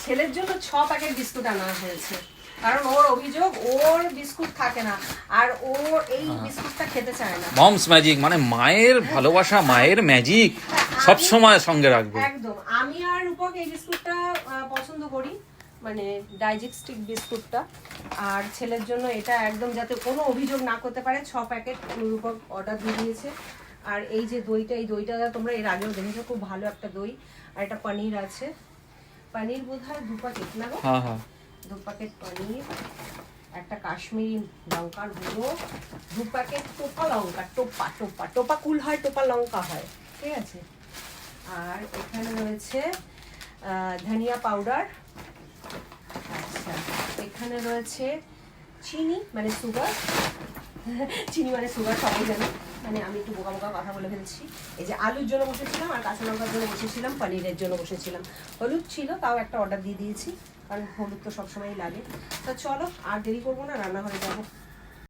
ছেলের জন্য 6 packet biscuit আনা হয়েছে, কারণ ওর অভিযোগ ওর বিস্কুট থাকে না, আর ও এই বিস্কুটটা খেতে চায় না। মমস ম্যাজিক মানে মায়ের ভালোবাসা, মায়ের ম্যাজিক সব সময় সঙ্গে রাখবে। একদম, আমি আর রূপক এই বিস্কুটটা পছন্দ করি, মানে ডাইজেস্টিক বিস্কুটটা। আর ছেলের জন্য এটা একদম যাতে কোনো অভিযোগ না করতে পারে 6 প্যাকেট রূপক অর্ডার দিয়ে দিয়েছে। আর এই যে দইটা, এই দইটা তোমরা এর আগেও দেখেছো, খুব ভালো একটা দই। আর এটা পনির আছে, পনির বোধহয় 2 প্যাকেট না গো? হ্যাঁ হ্যাঁ, 2 প্যাকেট পনির, একটা কাশ্মীরি লঙ্কার গুঁড়ো, 2 প্যাকেট টোপা লঙ্কা, টোপা টোপা টোপা কুল হয়, টোপা লঙ্কা হয়, ঠিক আছে। আর এখানে রয়েছে ধনিয়া পাউডার। আচ্ছা, এখানে রয়েছে চিনি মানে সুগার, চিনি মানে সুগার সবাই জানে, মানে আমি একটু বোকা বোকা কথা বলে ফেলছি। এই যে আলুর জন্য বসেছিলাম, আর কাঁচা লঙ্কার জন্য বসেছিলাম, পনিরের জন্য বসেছিলাম। হলুদ ছিল, তাও একটা অর্ডার দিয়ে দিয়েছি, কারণ হলুদ তো সবসময়ই লাগে। তো চলো আর দেরি করবো না, রান্নাঘরে যাবো।